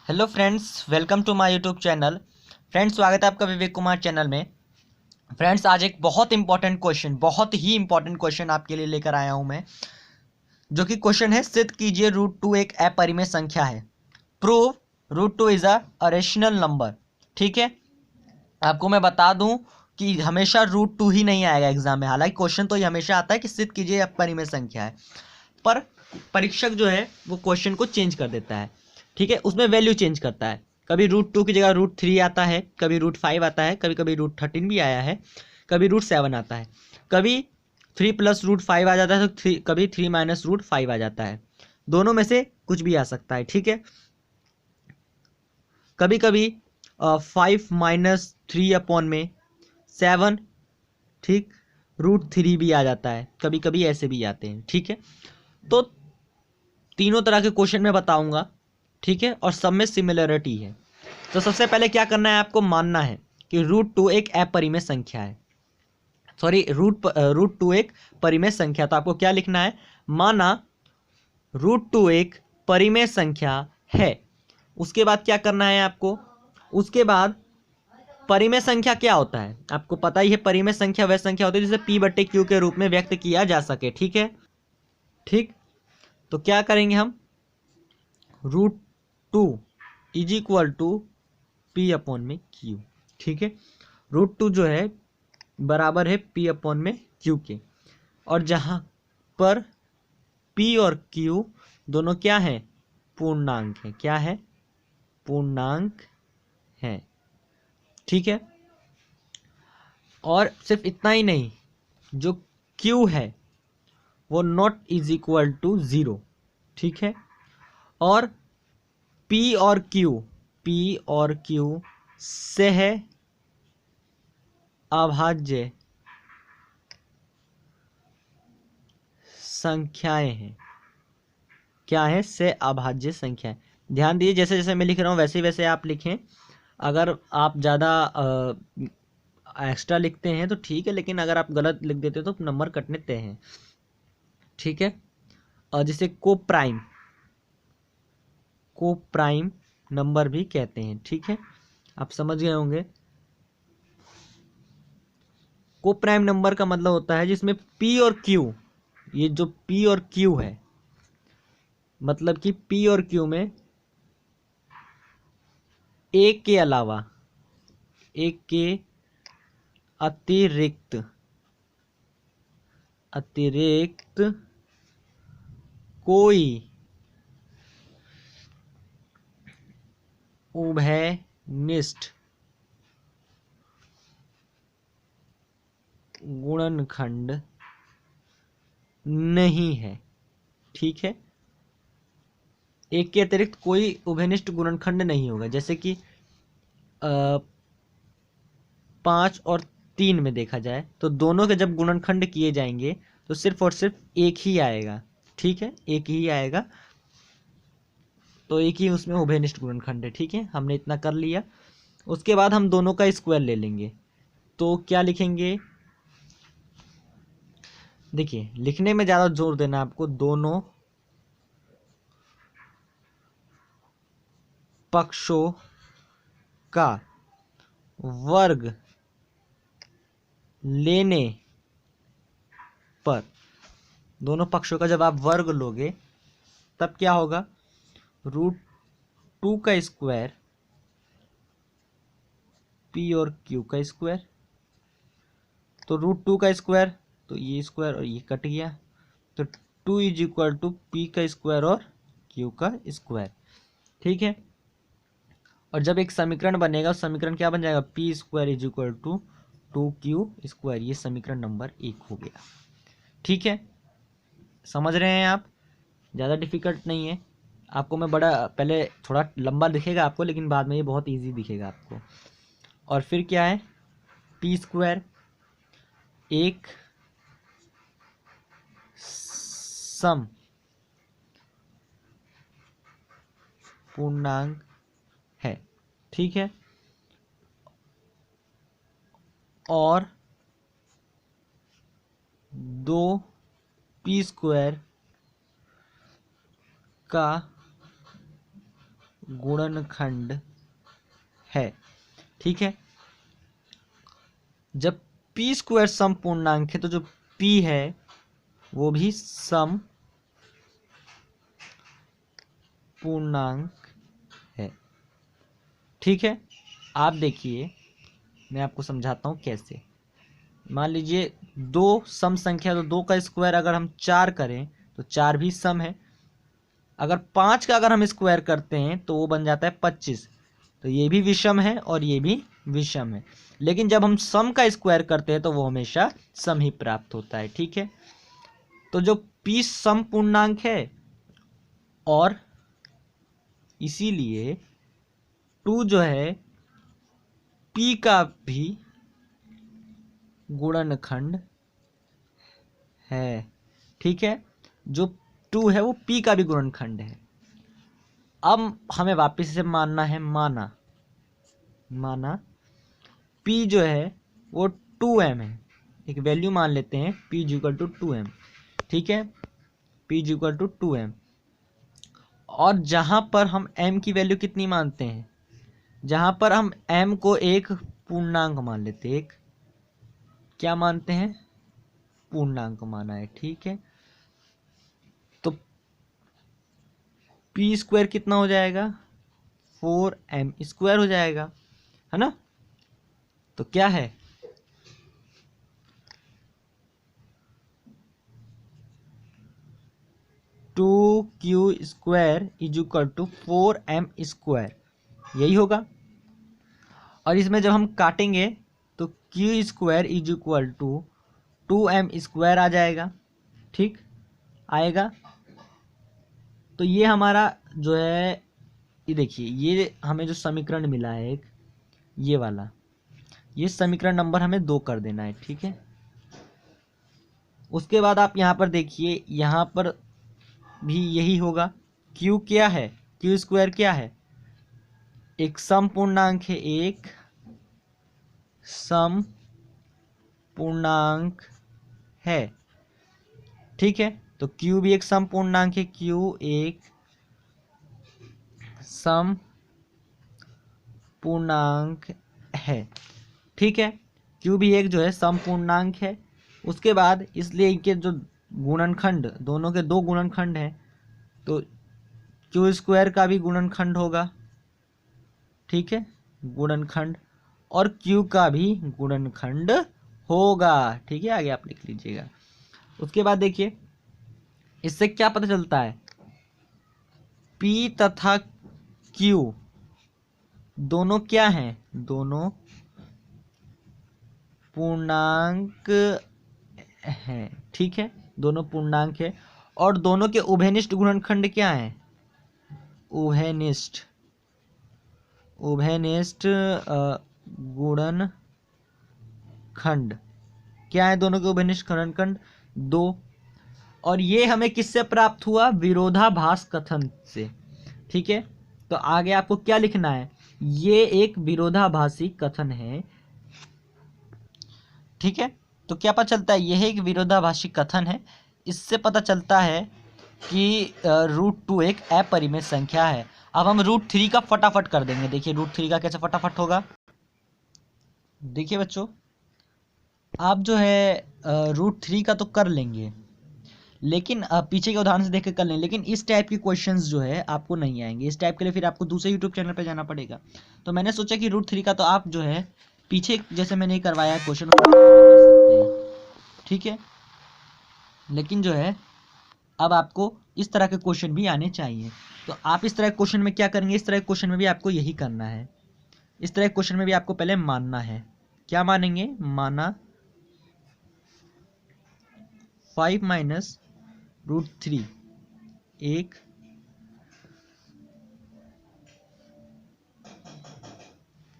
Hello friends, welcome to my YouTube channel. Friends, स्वागत है आपका विवेक कुमार चैनल में। फ्रेंड्स, आज एक बहुत ही इंपॉर्टेंट क्वेश्चन आपके लिए लेकर आया हूं मैं, जो कि क्वेश्चन है, सिद्ध कीजिए रूट टू एक अपरिमेय संख्या है। Prove root two is a rational number. ठीक है, आपको मैं बता दूं कि हमेशा रूट टू ही नहीं आएगा एग्जाम में। हालांकि क्वेश्चन तो ये हमेशा आता है कि सिद्ध कीजिए अपरिमेय संख्या है, पर परीक्षक जो है वो क्वेश्चन को चेंज कर देता है। ठीक है, उसमें वैल्यू चेंज करता है। कभी रूट टू की जगह रूट थ्री आता है, कभी रूट फाइव आता है, कभी कभी रूट थर्टीन भी आया है, कभी रूट सेवन आता है, कभी थ्री प्लस रूट फाइव आ जाता है, तो कभी थ्री माइनस रूट फाइव आ जाता है। दोनों में से कुछ भी आ सकता है। ठीक है, कभी कभी फाइव माइनस थ्री अपॉन में सेवन, ठीक, रूट थ्री भी आ जाता है, कभी कभी ऐसे भी आते हैं। ठीक है, तो तीनों तरह के क्वेश्चन मैं बताऊंगा। ठीक है, और सब में सिमिलरिटी है। तो सबसे पहले क्या करना है, आपको मानना है कि रूट टू एक अपरिमेय संख्या है। सॉरी, रूट टू एक परिमेय संख्या। तो आपको क्या लिखना है, माना रूट टू एक परिमेय संख्या है। उसके बाद क्या करना है आपको, उसके बाद परिमेय संख्या क्या होता है आपको पता ही है। परिमेय संख्या वह संख्या होती है जिसे पी बटे क्यू के रूप में व्यक्त किया जा सके। ठीक है, ठीक। तो क्या करेंगे हम, root two is equal to P upon में क्यू। ठीक है, रूट टू जो है बराबर है पी अपॉन में क्यू के, और जहां पर पी और क्यू दोनों क्या है, पूर्णांक है। क्या है, पूर्णांक है। ठीक है, और सिर्फ इतना ही नहीं, जो क्यू है वो not is equal to zero. ठीक है, और पी और क्यू, पी और क्यू से है अभाज्य संख्याएं हैं। क्या है, से अभाज्य संख्याएं। ध्यान दीजिए, जैसे जैसे मैं लिख रहा हूँ वैसे वैसे आप लिखें। अगर आप ज़्यादा एक्स्ट्रा लिखते हैं तो ठीक है, लेकिन अगर आप गलत लिख देते हो तो नंबर कटने तय हैं। ठीक है, और जिसे को प्राइम नंबर भी कहते हैं। ठीक है, आप समझ गए होंगे। को प्राइम नंबर का मतलब होता है जिसमें पी और क्यू, ये जो पी और क्यू है, मतलब कि पी और क्यू में एक के अलावा, एक के अतिरिक्त अतिरिक्त कोई उभयनिष्ठ गुणनखंड नहीं है। ठीक है, एक के अतिरिक्त कोई उभयनिष्ठ गुणनखंड नहीं होगा। जैसे कि पाँच और तीन में देखा जाए तो दोनों के जब गुणनखंड किए जाएंगे तो सिर्फ और सिर्फ एक ही आएगा। ठीक है, एक ही आएगा, तो एक ही उसमें उभयनिष्ठ गुणनखंड है। ठीक है, हमने इतना कर लिया। उसके बाद हम दोनों का स्क्वायर ले लेंगे। तो क्या लिखेंगे, देखिए लिखने में ज़्यादा जोर देना आपको। दोनों पक्षों का वर्ग लेने पर, दोनों पक्षों का जब आप वर्ग लोगे तब क्या होगा, रूट टू का स्क्वायर पी और क्यू का स्क्वायर। तो रूट टू का स्क्वायर, तो ये स्क्वायर और ये कट गया, तो two is equal to P का स्क्वायर और क्यू का स्क्वायर। ठीक है, और जब एक समीकरण बनेगा, उस समीकरण क्या बन जाएगा, P square is equal to two Q square. ये समीकरण नंबर एक हो गया। ठीक है, समझ रहे हैं आप, ज़्यादा डिफिकल्ट नहीं है। आपको मैं बड़ा पहले थोड़ा लंबा दिखेगा आपको, लेकिन बाद में ये बहुत इजी दिखेगा आपको। और फिर क्या है, पी स्क्वायर एक सम पूर्णांक है। ठीक है, और दो पी स्क्वायर का गुणनखंड है। ठीक है, जब पी स्क्वायर सम पूर्णांक है तो जो पी है वो भी सम पूर्णांक है। ठीक है, आप देखिए मैं आपको समझाता हूँ कैसे। मान लीजिए दो सम संख्या, तो दो का स्क्वायर अगर हम 4 करें तो 4 भी सम है। अगर 5 का अगर हम स्क्वायर करते हैं तो वो बन जाता है 25, तो ये भी विषम है और ये भी विषम है। लेकिन जब हम सम का स्क्वायर करते हैं तो वो हमेशा सम ही प्राप्त होता है। ठीक है, तो जो पी सम पूर्णांक है और इसीलिए 2 जो है पी का भी गुणनखंड है। ठीक है, जो 2 है वो पी का भी गुणनखंड है। अब हमें वापस से मानना है, माना पी जो है वो 2m है। एक वैल्यू मान लेते हैं p इक्वल टू 2m। ठीक है, p इक्वल टू 2m, और जहां पर हम m की वैल्यू कितनी मानते हैं, जहां पर हम m को एक पूर्णांक मान लेते हैं, एक क्या मानते हैं, पूर्णांक माना है। ठीक है, तो पी स्क्वायर कितना हो जाएगा, 4m स्क्वायर हो जाएगा, है ना। तो क्या है, two Q square is equal to 4m square, यही होगा। और इसमें जब हम काटेंगे तो Q square is equal to 2m square आ जाएगा। ठीक आएगा, तो ये हमारा जो है, ये देखिए ये हमें जो समीकरण मिला है एक, ये वाला, ये समीकरण नंबर हमें 2 कर देना है। ठीक है, उसके बाद आप यहाँ पर देखिए, यहाँ पर भी यही होगा। q क्या है, क्यू स्क्वायर क्या है, एक सम पूर्णांक है, एक सम पूर्णांक है। ठीक है, तो q भी एक सम पूर्णांक है, q एक सम पूर्णांक है। ठीक है, q भी एक जो है सम पूर्णांक है। उसके बाद इसलिए इनके जो गुणनखंड, दोनों के 2 गुणनखंड हैं, तो क्यू स्क्वायर का भी गुणनखंड होगा। ठीक है, गुणनखंड, और q का भी गुणनखंड होगा। ठीक है, आगे आप लिख लीजिएगा। उसके बाद देखिए इससे क्या पता चलता है, p तथा q दोनों क्या हैं, दोनों पूर्णांक हैं। ठीक है, दोनों पूर्णांक है, और दोनों के उभयनिष्ठ गुणनखंड क्या हैं, उभयनिष्ठ गुणनखंड क्या है, दोनों के उभयनिष्ठ गुणनखंड 2। और ये हमें किससे प्राप्त हुआ, विरोधाभास कथन से। ठीक है, तो आगे आपको क्या लिखना है, ये एक विरोधाभासी कथन है। ठीक है, तो क्या पता चलता है, यह एक विरोधाभासी कथन है। इससे पता चलता है कि √2 एक अपरिमेय संख्या है। अब हम √3 का फटाफट कर देंगे। देखिए √3 का कैसे फटाफट होगा। देखिए बच्चों, आप जो है √3 का तो कर लेंगे, लेकिन पीछे के उदाहरण से देख के कर लें, लेकिन इस टाइप की क्वेश्चंस जो है आपको नहीं आएंगे। इस टाइप के लिए फिर आपको दूसरे यूट्यूब चैनल पे जाना पड़ेगा। तो मैंने सोचा कि √3 का तो आप जो है पीछे जैसे मैंने करवाया क्वेश्चन कर सकते हैं। ठीक है, लेकिन जो है अब आपको इस तरह के क्वेश्चन भी आने चाहिए। तो आप इस तरह के क्वेश्चन में क्या करेंगे, इस तरह के क्वेश्चन में भी आपको यही करना है। इस तरह के क्वेश्चन में भी आपको पहले मानना है। क्या मानेंगे, माना 5 माइनस √3 एक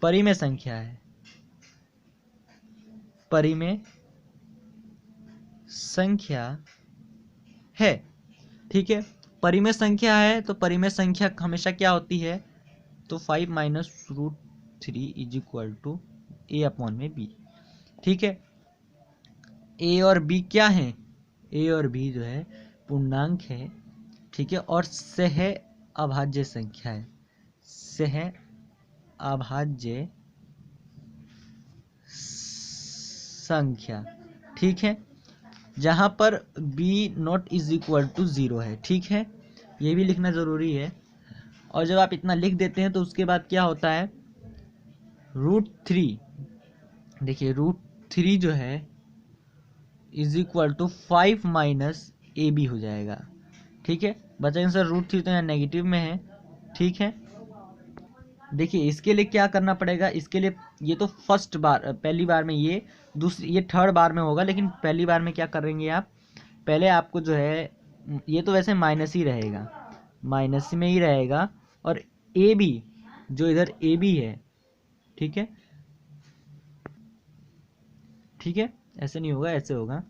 परिमेय संख्या है, परिमेय संख्या है। ठीक है, परिमेय संख्या है, तो परिमेय संख्या हमेशा क्या होती है, तो 5 minus √3 is equal to a/b। ठीक है, a और b क्या है, a और b जो है पूर्णांक है। ठीक है, और सह अभाज्य संख्या है, से है अभाज्य संख्या, ठीक है, जहां पर b not is equal to 0 है, ठीक है, ये भी लिखना जरूरी है। और जब आप इतना लिख देते हैं तो उसके बाद क्या होता है, √3, देखिए √3 जो है is equal to 5 minus A B हो जाएगा, ठीक है। बचा सर √3 तो यहाँ नेगेटिव में है, ठीक है। देखिए इसके लिए क्या करना पड़ेगा, इसके लिए ये तो फर्स्ट बार, पहली बार में ये, दूसरी ये थर्ड बार में होगा, लेकिन पहली बार में क्या करेंगे आप, पहले आपको जो है, ये तो वैसे माइनस ही रहेगा, माइनस में ही रहेगा, और ए बी जो इधर ए बी है, ठीक है, ठीक है, ऐसे नहीं होगा, ऐसे होगा।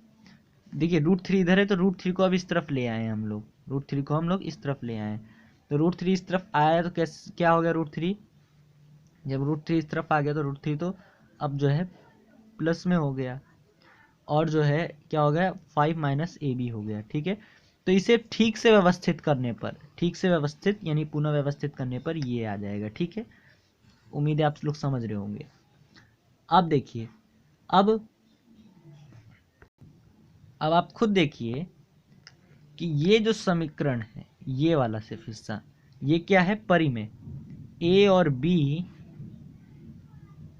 देखिए √3 इधर है तो √3 को अब इस तरफ ले आए हम लोग, √3 को हम लोग इस तरफ ले आए, तो √3 इस तरफ आया तो कैसे क्या हो गया, √3 जब √3 इस तरफ आ गया तो √3 तो अब जो है प्लस में हो गया, और जो है क्या हो गया, 5 माइनस ए बी हो गया, ठीक है। तो इसे ठीक से व्यवस्थित करने पर, ठीक से व्यवस्थित यानी पुनः व्यवस्थित करने पर ये आ जाएगा, ठीक है। उम्मीद है आप लोग समझ रहे होंगे। अब देखिए, अब आप खुद देखिए कि ये जो समीकरण है, ये वाला सिर्फ हिस्सा, ये क्या है, परिमेय, ए और बी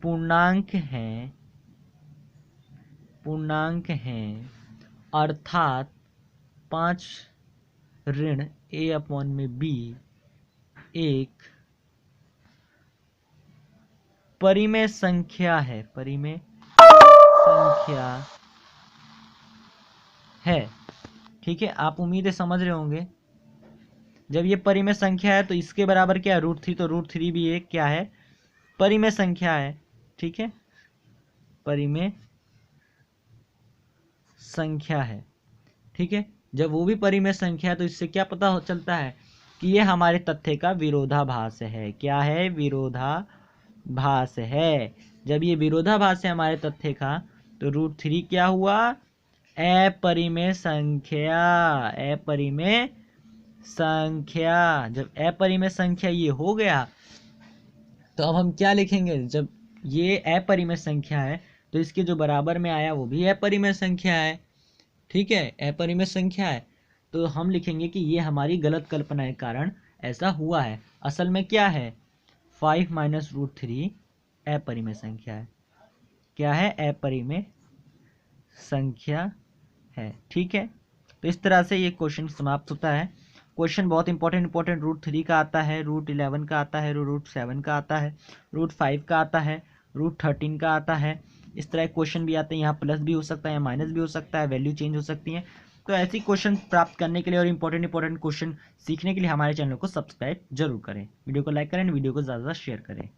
पूर्णांक हैं, पूर्णांक हैं, अर्थात 5 ऋण ए अपॉन में बी एक परिमेय संख्या है, परिमेय संख्या है, ठीक है। आप उम्मीद है समझ रहे होंगे। जब ये परिमेय संख्या है तो इसके बराबर क्या है, √3, तो √3 भी एक क्या है, परिमेय संख्या है, ठीक है, परिमेय संख्या है, ठीक है। जब वो भी परिमेय संख्या है तो इससे क्या पता चलता है कि ये हमारे तथ्य का विरोधाभास है, क्या है, विरोधाभास है। जब ये विरोधाभास है हमारे तथ्य का तो √3 क्या हुआ, अपरिमेय संख्या, अपरिमेय संख्या। जब अपरिमेय संख्या ये हो गया तो अब हम क्या लिखेंगे, जब ये अपरिमेय संख्या है तो इसके जो बराबर में आया वो भी अपरिमेय संख्या है, ठीक है, अपरिमेय संख्या है। तो हम लिखेंगे कि ये हमारी गलत कल्पना के कारण ऐसा हुआ है। असल में क्या है, 5 माइनस √3 अपरिमेय संख्या है, क्या है, अपरिमेय संख्या है, ठीक है। तो इस तरह से ये क्वेश्चन समाप्त होता है। क्वेश्चन बहुत इंपॉर्टेंट √3 का आता है, √11 का आता है, √7 का आता है, √5 का आता है, √13 का आता है। इस तरह क्वेश्चन भी आते हैं, यहाँ प्लस भी हो सकता है या माइनस भी हो सकता है, वैल्यू चेंज हो सकती है। तो ऐसी क्वेश्चन प्राप्त करने के लिए और इंपॉर्टेंट क्वेश्चन सीखने के लिए हमारे चैनल को सब्सक्राइब जरूर करें, वीडियो को लाइक करें, वीडियो को ज़्यादा शेयर करें।